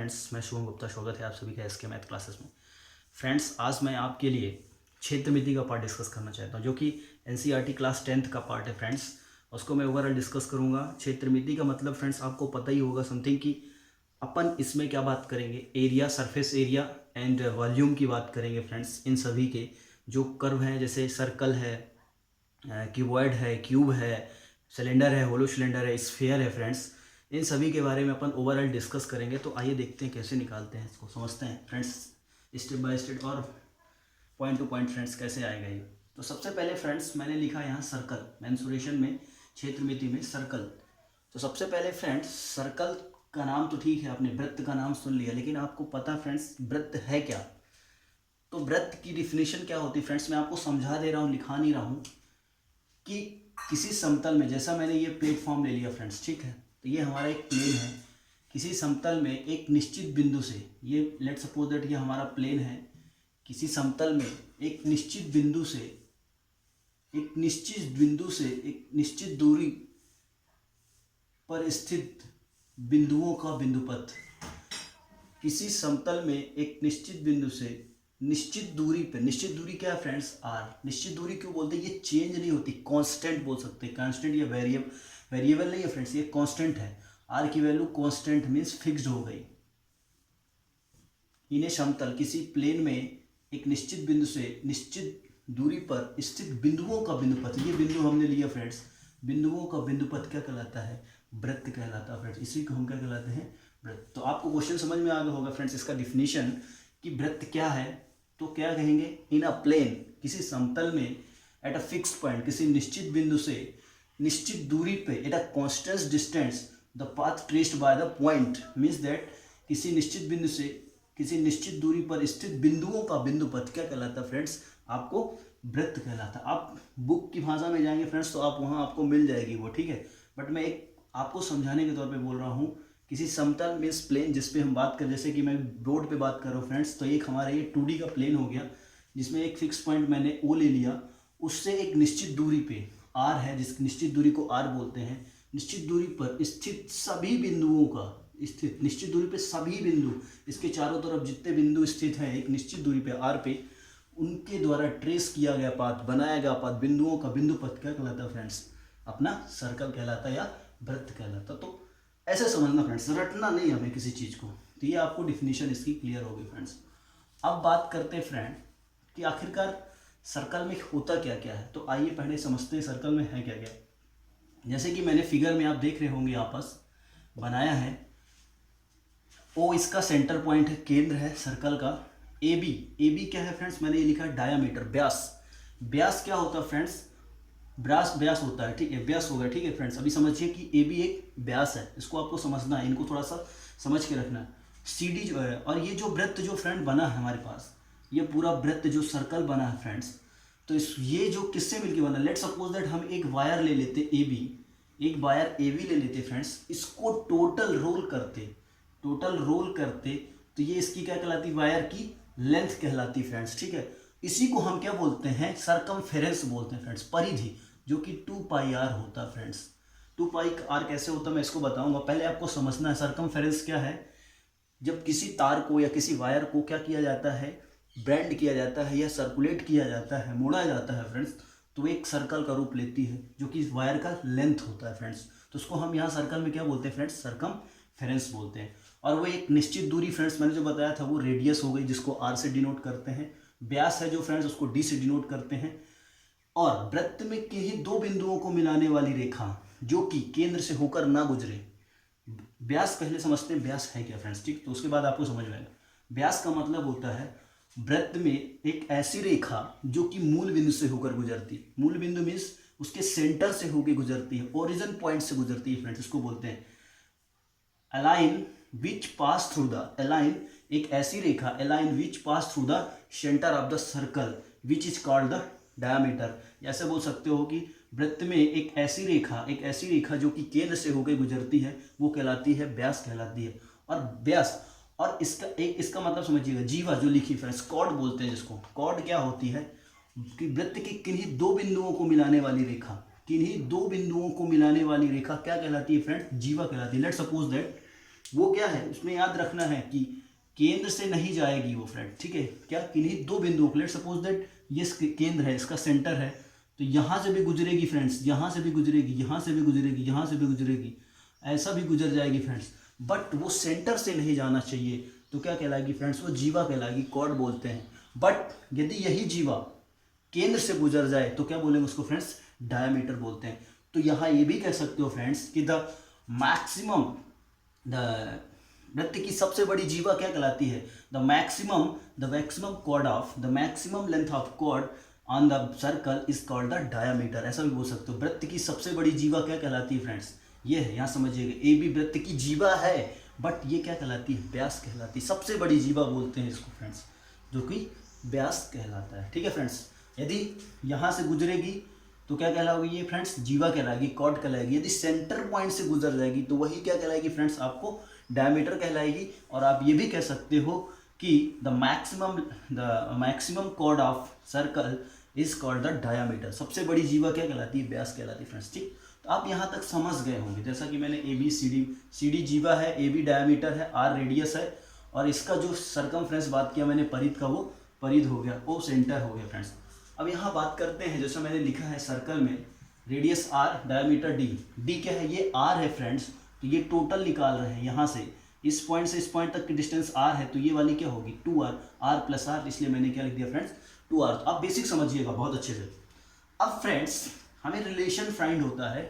Friends, मैं शुभम गुप्ता। स्वागत है आप सभी का एसके मैथ क्लासेस में। फ्रेंड्स, आज मैं आपके लिए क्षेत्रमिति का पार्ट डिस्कस करना चाहता हूं, जो कि एनसीईआरटी क्लास 10th का पार्ट है फ्रेंड्स। उसको मैं ओवरऑल डिस्कस करूंगा। क्षेत्रमिति का मतलब फ्रेंड्स आपको पता ही होगा समथिंग कि अपन इसमें क्या बात करेंगे, area, surface area and volume की बात करेंगे फ्रेंड्स। इन सभी के जो कर्व हैं, जैसे सर्कल है, क्यूबॉइड है, क्यूब है, सिलेंडर है, होलो सिलेंडर है, स्फीयर है फ्रेंड्स, इन सभी के बारे में अपन ओवरऑल डिस्कस करेंगे। तो आइए देखते हैं कैसे निकालते हैं इसको, समझते हैं फ्रेंड्स स्टेप बाय स्टेप और पॉइंट टू पॉइंट फ्रेंड्स कैसे आएगा ये। तो सबसे पहले फ्रेंड्स मैंने लिखा यहाँ सर्कल, मेंसुरेशन में, क्षेत्रमिति में सर्कल। तो सबसे पहले फ्रेंड्स सर्कल का नाम तो ठीक है, आपने वृत्त का नाम सुन लिया, लेकिन आपको पता फ्रेंड्स वृत्त है क्या? तो वृत्त की डिफिनेशन क्या होती है फ्रेंड्स, मैं आपको समझा दे रहा हूँ, लिखा नहीं रहा हूँ, कि किसी समतल में, जैसा मैंने ये प्लेटफॉर्म ले लिया फ्रेंड्स, ठीक है, तो ये हमारा एक प्लेन है। किसी समतल में एक निश्चित बिंदु से, ये लेट सपोज दैट ये हमारा प्लेन है, किसी समतल में एक निश्चित बिंदु से, एक निश्चित दूरी पर स्थित बिंदुओं का बिंदुपथ। किसी समतल में एक निश्चित बिंदु से निश्चित दूरी पे, निश्चित दूरी क्या है फ्रेंड्स? आर। निश्चित दूरी क्यों बोलते हैं? ये चेंज नहीं होती, कांस्टेंट बोल सकते हैं। कांस्टेंट या वेरिएबल नहीं है फ्रेंड्स, ये कांस्टेंट है। आर की वैल्यू कांस्टेंट मीन्स फिक्स्ड हो गई। इन्हें समतल, किसी प्लेन में एक निश्चित बिंदु से निश्चित दूरी पर स्थित बिंदुओं का बिंदुपथ, ये बिंदु हमने लिया फ्रेंड्स, बिंदुओं का बिंदुपथ क्या कहलाता है? वृत्त कहलाता है फ्रेंड्स। इसी को हम क्या कहलाते हैं? वृत्त। तो आपको क्वेश्चन समझ में आ गया होगा फ्रेंड्स इसका डिफिनीशन कि वृत्त क्या है। तो क्या कहेंगे? इन अ प्लेन, किसी समतल में, एट अ फिक्स पॉइंट, किसी निश्चित बिंदु से निश्चित दूरी पे, at a constant distance, the path traced by the point means that, किसी निश्चित बिंदु से किसी निश्चित दूरी पर स्थित बिंदुओं का बिंदुपथ क्या कहलाता है फ्रेंड्स? आपको वृत्त कहलाता है। आप बुक की भाषा में जाएंगे फ्रेंड्स तो आप वहाँ आपको मिल जाएगी वो, ठीक है, बट मैं एक आपको समझाने के तौर पे बोल रहा हूँ। किसी समतल मीन्स प्लेन जिस पे हम बात करें, जैसे कि मैं बोर्ड पे बात कर रहा हूँ फ्रेंड्स, तो एक हमारा ये 2D का प्लेन हो गया, जिसमें एक फिक्स पॉइंट मैंने ओ ले लिया, उससे एक निश्चित दूरी पे आर है, जिस निश्चित दूरी को आर बोलते हैं, निश्चित दूरी पर स्थित सभी बिंदुओं का, स्थित निश्चित दूरी पे सभी बिंदु, इसके चारों तरफ जितने बिंदु स्थित हैं एक निश्चित दूरी पे आर पे, उनके द्वारा ट्रेस किया गया पाथ, बनाया गया पाथ, बिंदुओं का बिंदुपथ क्या कहलाता है फ्रेंड्स? अपना सर्कल कहलाता है या वृत्त कहलाता। तो ऐसे समझना फ्रेंड्स, रटना नहीं हमें किसी चीज़ को। तो ये आपको डिफिनीशन इसकी क्लियर होगी फ्रेंड्स। अब बात करते हैं फ्रेंड कि आखिरकार सर्कल में होता क्या क्या है। तो आइए पहले समझते हैं सर्कल में है क्या क्या। जैसे कि मैंने फिगर में आप देख रहे होंगे यहाँ पास बनाया है, ओ इसका सेंटर पॉइंट है, केंद्र है सर्कल का। ए बी क्या है फ्रेंड्स? मैंने ये लिखा डायामीटर, व्यास। व्यास क्या होता है फ्रेंड्स? व्यास होता है, ठीक है, व्यास हो गया, ठीक है फ्रेंड्स। अभी समझिए कि ए बी एक व्यास है, इसको आपको समझना है, इनको थोड़ा सा समझ के रखना है। सी डी जो है, और ये जो वृत्त जो फ्रेंड बना है हमारे पास, ये पूरा वृत्त जो सर्कल बना है फ्रेंड्स, तो ये जो किससे मिलके बना, लेट सपोज दैट हम एक वायर ले लेते ए बी, एक वायर ए बी ले लेते फ्रेंड्स, इसको टोटल रोल करते तो ये इसकी क्या कहलाती? वायर की लेंथ कहलाती फ्रेंड्स, ठीक है। इसी को हम क्या बोलते हैं? सरकमफेरेंस बोलते हैं फ्रेंड्स, परिधि, जो कि 2πr होता है फ्रेंड्स। 2πr कैसे होता है मैं इसको बताऊंगा, पहले आपको समझना है सरकमफेरेंस क्या है। जब किसी तार को या किसी वायर को क्या किया जाता है? बेंड किया जाता है या सर्कुलेट किया जाता है, मोड़ा जाता है फ्रेंड्स, तो एक सर्कल का रूप लेती है, जो कि वायर का लेंथ होता है फ्रेंड्स। तो उसको हम यहाँ सर्कल में क्या बोलते हैं फ्रेंड्स? सरकमफेरेंस बोलते हैं। और वो एक निश्चित दूरी फ्रेंड्स मैंने जो बताया था वो रेडियस हो गई, जिसको आर से डिनोट करते हैं। व्यास है जो फ्रेंड्स, उसको डी से डिनोट करते हैं। और वृत्त में किन्हीं दो बिंदुओं को मिलाने वाली रेखा जो कि केंद्र से होकर ना गुजरे, व्यास पहले समझते हैं व्यास है क्या फ्रेंड्स, ठीक, तो उसके बाद आपको समझ में आएगा। व्यास का मतलब होता है वृत्त में एक ऐसी रेखा जो कि मूल बिंदु से होकर गुजरती है। मूल बिंदु मीन्स उसके सेंटर से होकर गुजरती है, ओरिजिन पॉइंट से गुजरती है फ्रेंड्स, इसको बोलते हैं a line which pass through the, a line एक ऐसी रेखा, a line which pass through the centre of the circle which is called the diameter. ऐसे बोल सकते हो कि वृत्त में एक ऐसी रेखा जो कि केंद्र से होकर गुजरती है, वो कहलाती है व्यास कहलाती है। और व्यास, और इसका मतलब समझिएगा, जीवा जो लिखी फ्रेंड्स, कॉर्ड बोलते हैं जिसको। कॉर्ड क्या होती है? कि वृत्त की किन्हीं दो बिंदुओं को मिलाने वाली रेखा, किन्हीं दो बिंदुओं को मिलाने वाली रेखा क्या कहलाती है फ्रेंड्स? जीवा कहलाती है। लेट सपोज दैट वो क्या है, उसमें याद रखना है कि केंद्र से नहीं जाएगी वो फ्रेंड, ठीक है। क्या, किन्हीं दो बिंदुओं को, लेट सपोज दैट ये केंद्र है, इसका सेंटर है, तो यहाँ से भी गुजरेगी फ्रेंड्स, यहाँ से भी गुजरेगी, यहाँ से भी गुजरेगी, यहाँ से भी गुजरेगी, ऐसा भी गुजर जाएगी फ्रेंड्स, बट वो सेंटर से नहीं जाना चाहिए, तो क्या कहलाएगी फ्रेंड्स, वो जीवा कहलाएगी, कॉर्ड बोलते हैं। बट यदि यही जीवा केंद्र से गुजर जाए तो क्या बोलेंगे उसको फ्रेंड्स, डायमीटर बोलते हैं। तो यहाँ ये भी कह सकते हो फ्रेंड्स कि द मैक्सिमम, द वृत्त की सबसे बड़ी जीवा क्या कहलाती है, the maximum chord of, the maximum length of chord on the circle is called the diameter, ऐसा भी बोल सकते हो। वृत्त की सबसे बड़ी जीवा क्या कहलाती है फ्रेंड्स, ये है, यहाँ समझिएगा, ए बी वृत्त की जीवा है, बट ये क्या कहलाती है, व्यास कहलाती है। सबसे बड़ी जीवा बोलते हैं इसको फ्रेंड्स, जो कि व्यास कहलाता है, ठीक है फ्रेंड्स। यदि यहाँ से गुजरेगी तो क्या कहलाएगी ये फ्रेंड्स, जीवा कहलाएगी, कॉर्ड कहलाएगी। यदि सेंटर पॉइंट से गुजर जाएगी तो वही क्या कहलाएगी फ्रेंड्स, आपको डायमीटर कहलाएगी। और आप ये भी कह सकते हो कि the maximum chord of circle is called the diameter. सबसे बड़ी जीवा क्या कहलाती है, व्यास कहलाती है फ्रेंड्स, ठीक। तो आप यहाँ तक समझ गए होंगे, जैसा कि मैंने A B C D, C D जीवा है, ए बी डायमीटर है, आर रेडियस है, और इसका जो सरकमफ्रेंस बात किया मैंने परिध का, वो परिध हो गया, ओ सेंटर हो गया फ्रेंड्स। अब यहाँ बात करते हैं, जैसा मैंने लिखा है सर्कल में, radius R, diameter D. D क्या है, ये आर है फ्रेंड्स, तो ये टोटल निकाल रहे हैं यहाँ से, इस पॉइंट से इस पॉइंट तक की डिस्टेंस आर है, तो ये वाली क्या होगी, 2r, आर प्लस आर, इसलिए मैंने क्या लिख दिया फ्रेंड्स, 2r। तो आप बेसिक समझिएगा बहुत अच्छे से। अब फ्रेंड्स हमें रिलेशन फाइंड होता है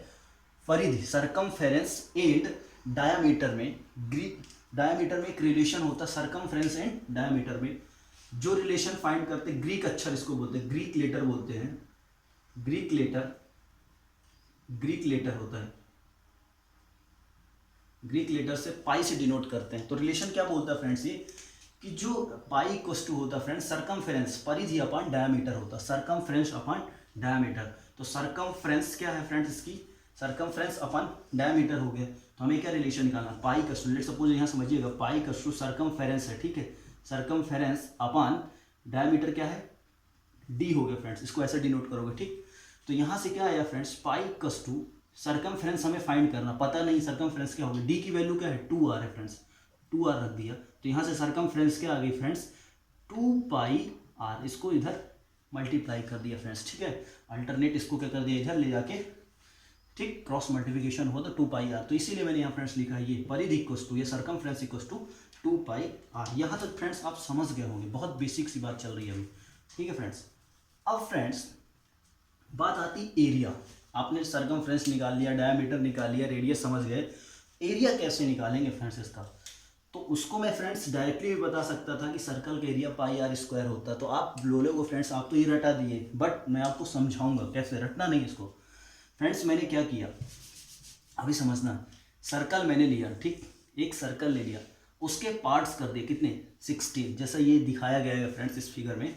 परिधि, सरकमफेरेंस एंड डायमीटर में। डायमीटर में एक रिलेशन होता है सरकमफेरेंस एंड डायमीटर में। जो रिलेशन फाइंड करते हैं, ग्रीक अक्षर इसको बोलते हैं, ग्रीक लेटर बोलते हैं, ग्रीक लेटर होता है, ग्रीक लेटर से पाई से डिनोट करते हैं। तो रिलेशन क्या बोलता है फ्रेंड्स, ये कि जो पाई इक्वल्स टू होता है फ्रेंड्स सरकमफेरेंस, परिधि अपॉन डायमीटर होता है, सरकमफेरेंस अपॉन डायमीटर। तो सरकमफेरेंस क्या है फ्रेंड्स, इसकी सरकमफेरेंस अपॉन डायमीटर हो गया। तो हमें क्या रिलेशन निकालना, pi equals to, let suppose यहाँ समझिएगा, पाई इक्वल्स टू सरकमफेरेंस है, ठीक है, सरकमफेरेंस अपॉन डायमीटर क्या है, डी हो गया फ्रेंड्स, इसको ऐसे डिनोट करोगे, ठीक। तो यहाँ से क्या आया friends, pi equals to, circumference हमें फाइंड करना, पता नहीं सरकमफेरेंस क्या होगी, डी की वैल्यू क्या है, 2r है फ्रेंड्स, 2r रख दिया। तो यहाँ से सरकमफेरेंस क्या आ गई फ्रेंड्स, 2 पाई r, इसको इधर मल्टीप्लाई कर दिया फ्रेंड्स, ठीक है, अल्टरनेट इसको क्या कर दिया, इधर ले जाके, ठीक, क्रॉस मल्टीप्लिकेशन हो तो 2 पाई r। तो इसीलिए मैंने यहाँ फ्रेंड्स लिखा है ये परिधि इक्वल्स टू, ये circumference equals to 2 pi r। यहाँ तक फ्रेंड्स आप समझ गए होंगे, बहुत बेसिक सी बात चल रही है अभी, ठीक है फ्रेंड्स। अब फ्रेंड्स बात आती एरिया, आपने सरकमफेरेंस निकाल लिया, डायमीटर निकाल लिया, रेडियस समझ गए, एरिया कैसे निकालेंगे फ्रेंड्स इसका। तो उसको मैं फ्रेंड्स डायरेक्टली भी बता सकता था कि सर्कल का एरिया पाई आर स्क्वायर होता। तो आप लोगों फ्रेंड्स, आप तो ये रटा दिए, बट मैं आपको समझाऊंगा कैसे, रटना नहीं इसको फ्रेंड्स। मैंने क्या किया अभी समझना, सर्कल मैंने लिया, ठीक, एक सर्कल ले लिया, उसके पार्ट्स कर दिए कितने, 16, जैसा ये दिखाया गया है फ्रेंड्स इस फिगर में।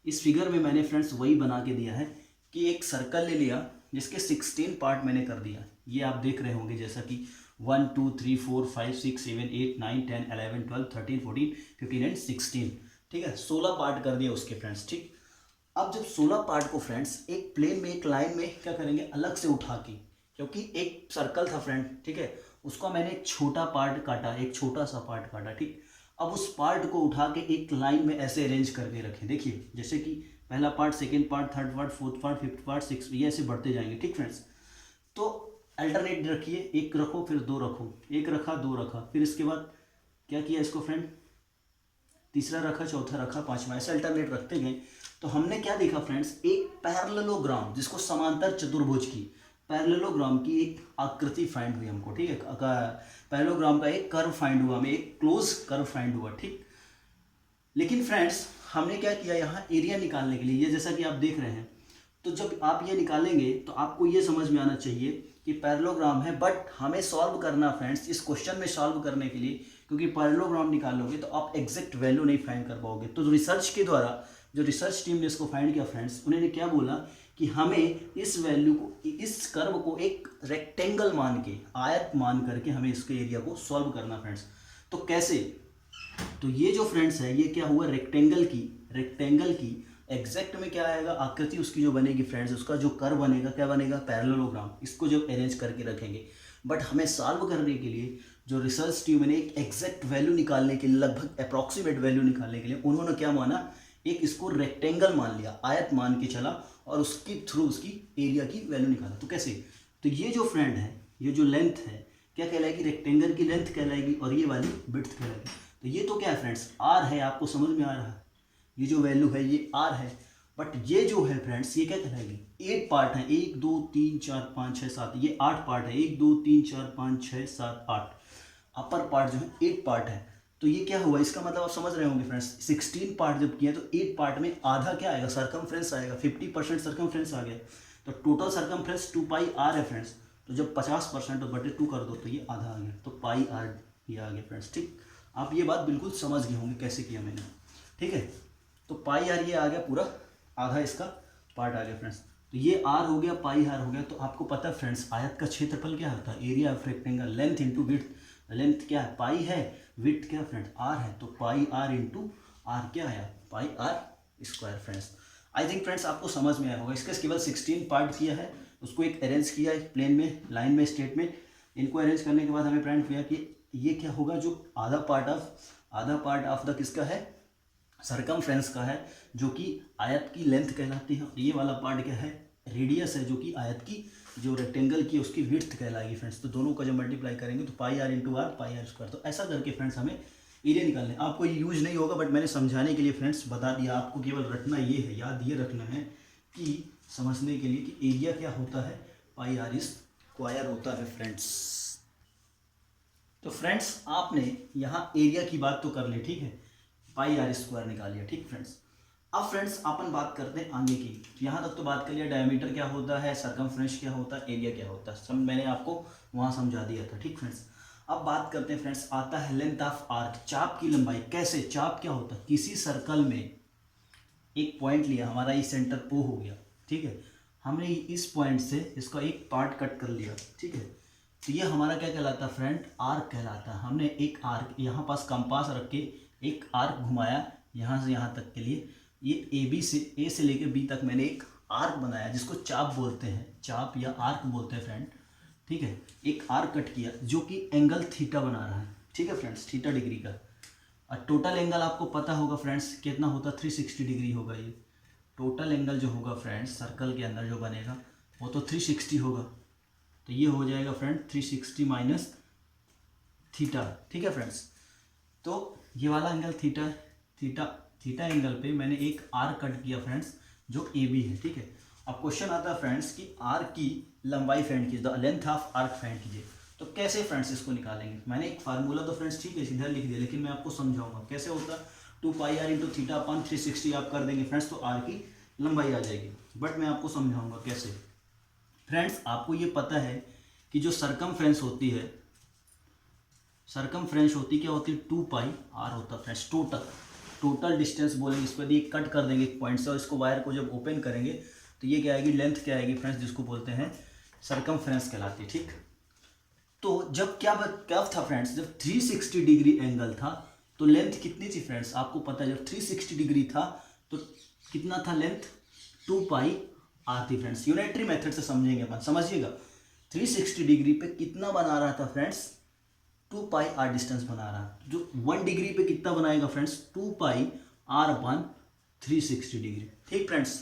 इस फिगर में मैंने फ्रेंड्स वही बना के दिया है कि एक सर्कल ले लिया जिसके 16 पार्ट मैंने कर दिया। ये आप देख रहे होंगे जैसा कि 1 2 3 4 5 6 7 8 9 10 11 12 13 14 15 एंड 16, ठीक है, 16 पार्ट कर दिया उसके फ्रेंड्स, ठीक। अब जब 16 पार्ट को फ्रेंड्स एक प्लेन में, एक लाइन में क्या करेंगे, अलग से उठा के, क्योंकि एक सर्कल था फ्रेंड, ठीक है, उसको मैंने एक छोटा पार्ट काटा, एक छोटा सा पार्ट काटा, ठीक। अब उस पार्ट को उठा के एक लाइन में ऐसे अरेंज करके रखें, देखिए जैसे कि पहला part, second part, third part, fourth part, fifth part, six, ये ऐसे बढ़ते जाएंगे, ठीक फ्रेंड्स। तो अल्टरनेट रखिए, एक रखो फिर दो रखो, एक रखा दो रखा, फिर इसके बाद क्या किया इसको फ्रेंड, तीसरा रखा, चौथा रखा, पांचवा, ऐसे अल्टरनेट रखते गए। तो हमने क्या देखा फ्रेंड्स, एक पैरेललोग्राम, जिसको समांतर चतुर्भुज की, पैरेललोग्राम की एक आकृति फाइंड हुई हमको, ठीक है, पैरेललोग्राम का एक कर्व फाइंड हुआ, हमें एक क्लोज कर्व फाइंड हुआ, ठीक। लेकिन फ्रेंड्स हमने क्या किया, यहाँ एरिया निकालने के लिए, ये जैसा कि आप देख रहे हैं, तो जब आप ये निकालेंगे तो आपको ये समझ में आना चाहिए कि पैरेललोग्राम है, बट हमें सॉल्व करना फ्रेंड्स, इस क्वेश्चन में सॉल्व करने के लिए, क्योंकि पैरेललोग्राम निकालोगे तो आप एग्जैक्ट वैल्यू नहीं फाइंड कर पाओगे। तो रिसर्च के द्वारा, जो रिसर्च टीम ने इसको फाइंड किया फ्रेंड्स, उन्होंने क्या बोला कि हमें इस वैल्यू को, इस कर्व को एक रेक्टेंगल मान के, आयत मान करके हमें इसके एरिया को सॉल्व करना फ्रेंड्स। तो कैसे, तो ये जो फ्रेंड्स है, ये क्या हुआ, रेक्टेंगल की एग्जैक्ट में क्या आएगा, आकृति उसकी जो बनेगी फ्रेंड्स, उसका जो कर्व बनेगा क्या बनेगा, पैरेललोग्राम। इसको जब अरेंज करके रखेंगे, बट हमें सॉल्व करने के लिए जो रिसर्च टीम ने एक एग्जैक्ट वैल्यू निकालने के लिए, लगभग अप्रॉक्सीमेट वैल्यू निकालने के लिए उन्होंने क्या माना, एक इसको रेक्टेंगल मान लिया, आयत मान के चला और उसके थ्रू उसकी एरिया की वैल्यू निकाला। तो कैसे, तो ये जो फ्रेंड है, ये जो लेंथ है क्या कहलाएगी, रेक्टेंगल की लेंथ कहलाएगी और ये वाली विड्थ कहलाएगी। तो ये तो क्या है फ्रेंड्स, आर है, आपको समझ में आ रहा है, ये जो वैल्यू है ये आर है। बट ये जो है फ्रेंड्स ये क्या कहलाएगी, 8 पार्ट है, 1 2 3 4 5 6 7, ये 8 पार्ट है, 1 2 3 4 5 6 7 8, अपर पार्ट जो है 8 पार्ट है। तो ये क्या हुआ, इसका मतलब आप समझ रहे होंगे फ्रेंड्स, 16 पार्ट जब किया तो 8 पार्ट में आधा क्या आएगा, सरकमफ्रेंस आएगा, 50% सरकमफ्रेंस आ गया। तो टोटल सरकमफ्रेंस 2 पाई आर है फ्रेंड्स। तो जब 50% बटे 2 कर दो तो ये आधा आ गया, तो पाई आर ये आ गया फ्रेंड्स। ठीक, आप ये बात बिल्कुल समझ गए होंगे कैसे किया मैंने, ठीक है। तो पाई आर ये आ गया, पूरा आधा इसका पार्ट आ गया फ्रेंड्स। तो ये आर हो गया, पाई आर हो गया। तो आपको पता है फ्रेंड्स, आयत का क्षेत्रफल क्या होता है, area of rectangle, length into width. Length क्या है, पाई है, विड्थ क्या फ्रेंड, आर है। तो पाई आर इंटू आर क्या आया, pi are square friends. I think friends आपको समझ में आया होगा। इसका केवल 16 पार्ट किया है, उसको एक अरेंज किया है प्लेन में, लाइन में, स्ट्रेट में। इनको अरेंज करने के बाद हमें फ्रेंड किया कि ये क्या होगा, जो आधा पार्ट ऑफ द किसका है, सरकमफ्रेंस का है, जो कि आयत की लेंथ कहलाती है। ये वाला पार्ट क्या है, रेडियस है, जो कि आयत की, जो रेक्टेंगल की उसकी विड्थ कहलाएगी फ्रेंड्स। तो दोनों का जब मल्टीप्लाई करेंगे तो pi r into r, pi are square. तो ऐसा करके फ्रेंड्स हमें एरिया निकालना है। आपको ये यूज नहीं होगा, बट मैंने समझाने के लिए फ्रेंड्स बता दिया। आपको केवल रखना ये है, याद ये रखना है कि समझने के लिए कि एरिया क्या होता है, पाई आर स्क्वायर होता है फ्रेंड्स। तो फ्रेंड्स आपने यहाँ एरिया की बात तो कर ली, ठीक है, पाई आर स्क्वायर निकाल लिया, ठीक फ्रेंड्स। अब फ्रेंड्स अपन बात करते हैं आगे की। यहाँ तक तो बात कर लिया, डायमीटर क्या होता है, सरकमफ्रेंस क्या होता है, एरिया क्या होता है, सब मैंने आपको वहाँ समझा दिया था, ठीक फ्रेंड्स। अब बात करते हैं फ्रेंड्स, आता है लेंथ ऑफ आर्क, चाप की लंबाई। कैसे, चाप क्या होता है, किसी सर्कल में एक पॉइंट लिया, हमारा ये सेंटर ओ हो गया, ठीक है। हमने इस पॉइंट से इसका एक पार्ट कट कर लिया, ठीक है। तो ये हमारा क्या कहलाता है फ्रेंड, आर्क कहलाता है। हमने एक आर्क यहाँ पास कंपास रख के एक आर्क घुमाया यहाँ से यहाँ तक के लिए, ये ए से लेके बी तक मैंने एक आर्क बनाया, जिसको चाप बोलते हैं, चाप या आर्क बोलते हैं फ्रेंड, ठीक है। एक आर्क कट किया जो कि एंगल थीटा बना रहा है, ठीक है फ्रेंड्स, थीटा डिग्री का। और टोटल एंगल आपको पता होगा फ्रेंड्स कितना होता है, 360 डिग्री होगा। ये टोटल एंगल जो होगा फ्रेंड्स सर्कल के अंदर जो बनेगा वो तो 360 होगा। तो ये हो जाएगा फ्रेंड 360 माइनस थीटा, ठीक है फ्रेंड्स। तो ये वाला एंगल थीटा एंगल पे मैंने एक आर कट किया फ्रेंड्स, जो ए बी है, ठीक है। अब क्वेश्चन आता है फ्रेंड्स कि आर की लंबाई फाइंड कीजिए, the length of arc find कीजिए। तो कैसे फ्रेंड्स इसको निकालेंगे, मैंने एक फार्मूला तो फ्रेंड्स ठीक है सीधा लिख दिया, लेकिन मैं आपको समझाऊंगा कैसे होता है। 2 pi r into theta upon 360 आप कर देंगे फ्रेंड्स, तो आर की लंबाई आ जाएगी। बट मैं आपको समझाऊंगा कैसे। फ्रेंड्स आपको ये पता है कि जो सरकमफ्रेंस होती है, क्या होती है, 2 पाई आर होता है फ्रेंड्स। टोटल डिस्टेंस बोलेंगे इस पर, ये कट कर देंगे एक पॉइंट से, और इसको वायर को जब ओपन करेंगे तो ये क्या आएगी, लेंथ क्या आएगी फ्रेंड्स, जिसको बोलते हैं सरकमफ्रेंस कहलाती है, ठीक। तो जब क्या था फ्रेंड्स, जब 360 डिग्री एंगल था तो लेंथ कितनी थी फ्रेंड्स, आपको पता है। जब 360 डिग्री था तो कितना था लेंथ, 2 पाई आर थी फ्रेंड्स। यूनिटरी मेथड से समझेंगे अपन, समझिएगा। 360 डिग्री पे कितना बना रहा था फ्रेंड्स, 2 पाई आर डिस्टेंस बना रहा है। जो 1 डिग्री पे कितना बनाएगा friends, 2 pi R upon 360 degree, ठीक फ्रेंड्स।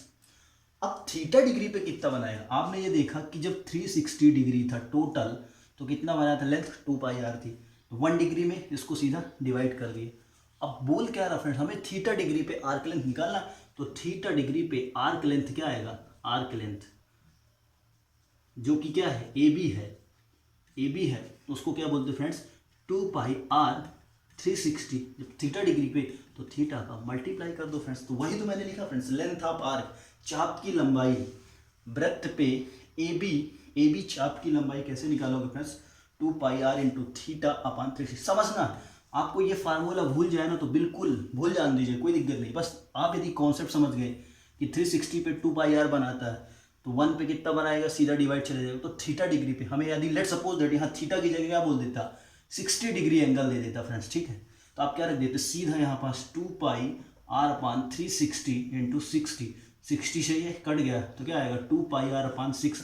अब थीटा डिग्री पे कितना बनाएगा, आपने ये देखा कि जब 360 डिग्री था टोटल तो कितना बनाया था लेंथ, 2 पाई आर थी। तो 1 डिग्री में इसको सीधा डिवाइड कर दिए। अब बोल क्या रहा फ्रेंड्स, हमें थीटा डिग्री पे आर्क लेंथ निकालना। तो थीटा डिग्री पे आर्क लेंथ क्या आएगा, आर्क लेंथ जो कि क्या है, ए बी है, तो उसको क्या बोलते हैं फ्रेंड्स, 2 पाई आर 360। जब थीटा डिग्री पे तो थीटा का मल्टीप्लाई कर दो फ्रेंड्स। तो वही तो मैंने लिखा फ्रेंड्स, लेंथ ऑफ आर्क, चाप की लंबाई, वृत्त पे ए बी चाप की लंबाई कैसे निकालोगे friends, 2 pi r into theta upon 360। समझना, आपको ये फार्मूला भूल जाए ना तो बिल्कुल भूल जान दीजिए, कोई दिक्कत नहीं। बस आप यदि कॉन्सेप्ट समझ गए कि 360 पे 2 पाई आर बनाता है तो 1 पे कितना बनाएगा, सीधा डिवाइड चले जाएगा। तो थीटा डिग्री पे हमें यदि लेट सपोज दैट यहाँ थीटा की जगह क्या बोल देता, 60 डिग्री एंगल दे देता फ्रेंड्स, ठीक है। तो आप क्या रख देते, सीधा यहाँ पास 2 पाई आर अपान 360 इंटू 60 से ये कट गया तो क्या आएगा, 2 पाई आर अपान 6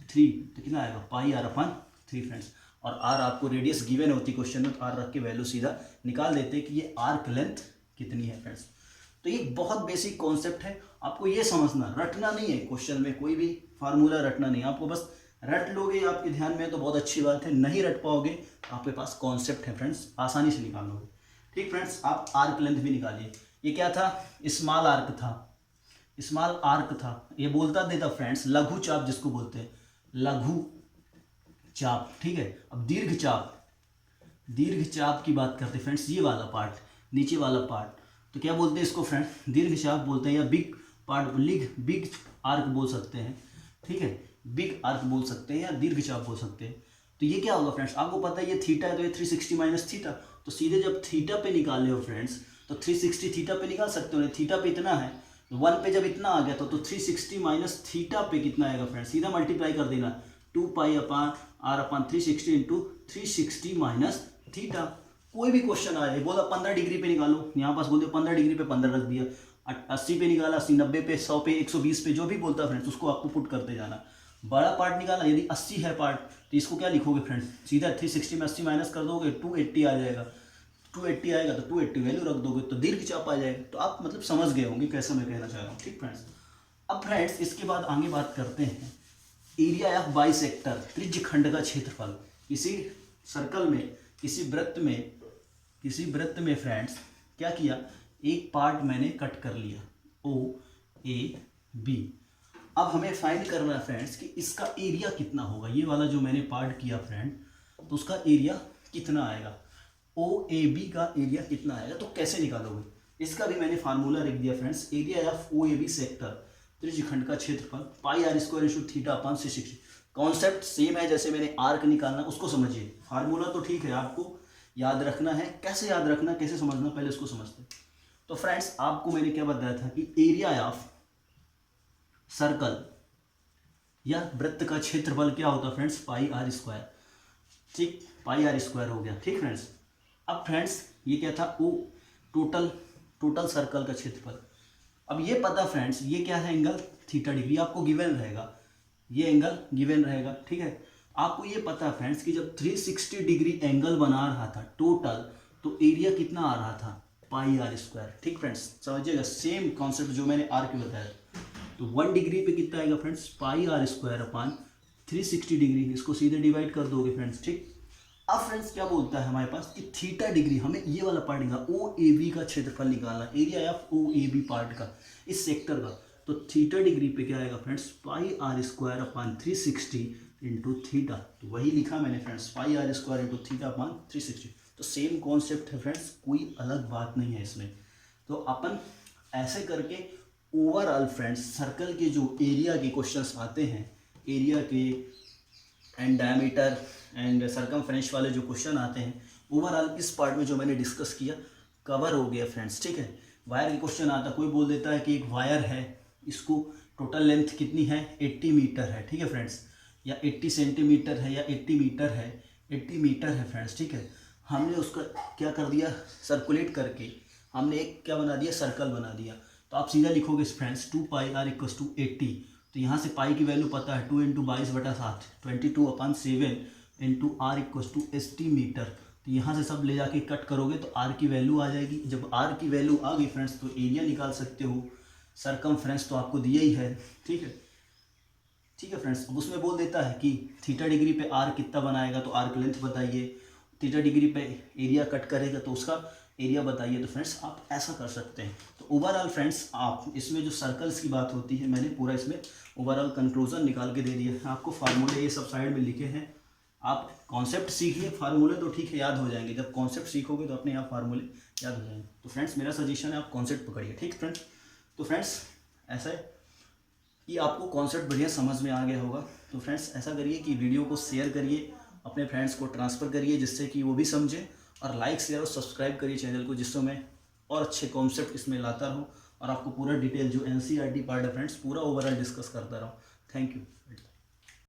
3, तो कितना आएगा, पाई आर अपान 3 फ्रेंड्स। और आर आपको रेडियस गिवन होती क्वेश्चन में, तो आर रख के वैल्यू सीधा निकाल देते कि ये आर्क लेंथ कितनी है फ्रेंड्स। तो ये बहुत बेसिक कॉन्सेप्ट है, आपको ये समझना, रटना नहीं है, क्वेश्चन में कोई भी फार्मूला रटना नहीं, आपको बस रट लोगे आपके ध्यान में तो बहुत अच्छी बात है, नहीं रट पाओगे तो आपके पास कॉन्सेप्ट है फ्रेंड्स, आसानी से निकाल लोगे। ठीक फ्रेंड्स, आप आर्क लेंथ भी निकालिए। ये क्या था, स्मॉल आर्क था, स्मॉल आर्क था, ये बोलता देता फ्रेंड्स लघु चाप जिसको बोलते हैं, लघु चाप। ठीक है, अब दीर्घ चाप, दीर्घ चाप की बात करते हैं फ्रेंड्स, ये वाला पार्ट, नीचे वाला पार्ट, तो क्या बोलते हैं इसको फ्रेंड, दीर्घ चाप बोलते हैं, या बिग पार्ट, बिग आर्क बोल सकते हैं। ठीक है, बिग आर्क बोल सकते हैं या दीर्घ चाप बोल सकते हैं। तो ये क्या होगा फ्रेंड्स, आपको पता है ये थीटा है, तो ये 360 माइनस थीटा, तो सीधे जब थीटा पे निकाले हो फ्रेंड्स तो 360 थीटा पे निकाल सकते हो, थीटा पे इतना है, 1 पे जब इतना आ गया तो 360 माइनस थीटा पे कितना आएगा फ्रेंड्स, सीधा मल्टीप्लाई कर देना, 2 pi upon r upon 360 into 360 minus theta. कोई भी क्वेश्चन आ जाए, बोला 15 डिग्री पे निकालो, यहाँ पास बोलते 15 डिग्री पे 15 रख दिया, 80 पे निकाला, 80 90 पे 100 पे 120 पे, जो भी बोलता है फ्रेंड्स उसको आपको पुट करते जाना। बड़ा पार्ट निकाला, यदि 80 है पार्ट तो इसको क्या लिखोगे फ्रेंड्स, सीधा 360 में 80 माइनस कर दोगे, 280 आ जाएगा, 280 आएगा तो 280 वैल्यू रख दोगे तो दीर्घ चाप आ जाएगा। तो आप मतलब समझ गए होंगे कैसा मैं कहना चाह रहा हूँ। ठीक फ्रेंड्स, अब फ्रेंड्स इसके बाद आगे बात करते हैं एरिया ऑफ बाइसेक्टर, त्रिज्य खंड का क्षेत्रफल। किसी सर्कल में, किसी वृत्त में फ्रेंड्स क्या किया, एक पार्ट मैंने कट कर लिया, ओ ए बी। अब हमें फाइंड करना है फ्रेंड्स कि इसका एरिया कितना होगा, ये वाला जो मैंने पार्ट किया फ्रेंड, तो उसका एरिया कितना आएगा, ओ ए बी का एरिया कितना आएगा, तो कैसे निकालोगे, इसका भी मैंने फार्मूला लिख दिया friends, area of O A B sector, त्रिज्यखंड का क्षेत्रफल, pi are square into theta upon 360। Concept same है जैसे मैंने आर्क निकालना उसको समझिए, फार्मूला तो ठीक है, आपको याद रखना है, कैसे याद रखना, कैसे समझना, पहले उसको समझते। तो फ्रेंड्स आपको मैंने क्या बताया था कि एरिया ऑफ सर्कल या वृत्त का क्षेत्रफल क्या होता है फ्रेंड्स, पाई आर स्क्वायर। ठीक, पाई आर स्क्वायर हो गया। ठीक फ्रेंड्स, अब फ्रेंड्स ये क्या था, ओ टोटल सर्कल का क्षेत्रफल। अब ये पता फ्रेंड्स ये क्या है, एंगल थीटा डिग्री आपको गिवन रहेगा, ये एंगल गिवन रहेगा। ठीक है, आपको ये पता फ्रेंड्स कि जब 360 डिग्री एंगल बना रहा था टोटल, तो एरिया कितना आ रहा था, पाई आर स्क्वायर। ठीक फ्रेंड्स, समझिएगा सेम कॉन्सेप्ट जो मैंने आर के बताया। तो 1 डिग्री पे कितना आएगा friends, pi are square upon 360 degree, इसको सीधे डिवाइड कर दोगे फ्रेंड्स। ठीक, अब फ्रेंड्स क्या बोलता है हमारे पास कि थीटा डिग्री, हमें ये वाला पार्ट निकालना, ओ ए बी का क्षेत्रफल निकालना, area of O A B part का, इस सेक्टर का। तो थीटा डिग्री पे क्या आएगा friends, pi are square upon 360 into theta. तो वही लिखा मैंने friends, pi are square into theta upon 360। तो सेम कॉन्सेप्ट है फ्रेंड्स, कोई अलग बात नहीं है इसमें। तो अपन ऐसे करके ओवरऑल फ्रेंड्स सर्कल के जो एरिया के क्वेश्चंस आते हैं, एरिया के एंड डायमीटर एंड सर्कमफ्रेंस वाले जो क्वेश्चन आते हैं, ओवरऑल इस पार्ट में जो मैंने डिस्कस किया कवर हो गया फ्रेंड्स। ठीक है, वायर के क्वेश्चन आता, कोई बोल देता है कि एक वायर है, इसको टोटल लेंथ कितनी है, 80 मीटर है। ठीक है फ्रेंड्स, या 80 सेंटीमीटर है, या 80 मीटर है, 80 मीटर है फ्रेंड्स। ठीक है, हमने उसका क्या कर दिया, सर्कुलेट करके हमने एक क्या बना दिया, सर्कल बना दिया। तो आप सीधा लिखोगे friends 2 pi R equals to 80। तो यहाँ से पाई की वैल्यू पता है, 2 into 22/7, 22/7 into R equals to 80 metre. तो यहाँ से सब ले जाके कट करोगे तो आर की वैल्यू आ जाएगी। जब आर की वैल्यू आ गई फ्रेंड्स तो एरिया निकाल सकते हो। सर्कमफ्रेंस तो आपको दिया ही है। ठीक है, ठीक है फ्रेंड्स, अब उसमें बोल देता है कि थीटा डिग्री पे आर कितना बनाएगा, तो आर की लेंथ बताइए। थीटा डिग्री पे एरिया कट करेगा तो उसका एरिया बताइए। तो फ्रेंड्स आप ऐसा कर सकते हैं। तो ओवरऑल फ्रेंड्स आप इसमें जो सर्कल्स की बात होती है, मैंने पूरा इसमें ओवरऑल कंक्लूजन निकाल के दे दिया है आपको। फार्मूले ये सब साइड में लिखे हैं, आप कॉन्सेप्ट सीखिए। फार्मूले तो ठीक है याद हो जाएंगे, जब कॉन्सेप्ट सीखोगे तो अपने आप फार्मूले याद हो जाएंगे। तो फ्रेंड्स मेरा सजेशन है आप कॉन्सेप्ट पकड़िए। ठीक फ्रेंड्स, तो फ्रेंड्स ऐसा है कि आपको कॉन्सेप्ट बढ़िया समझ में आ गया होगा। तो फ्रेंड्स ऐसा करिए कि वीडियो को शेयर करिए, अपने फ्रेंड्स को ट्रांसफ़र करिए जिससे कि वो भी समझें, और लाइक शेयर और सब्सक्राइब करिए चैनल को, जिससे मैं और अच्छे कॉन्सेप्ट इसमें लाता रहूँ और आपको पूरा डिटेल जो NCERT पार्ट है फ्रेंड्स पूरा ओवरऑल डिस्कस करता रहूँ। Thank you.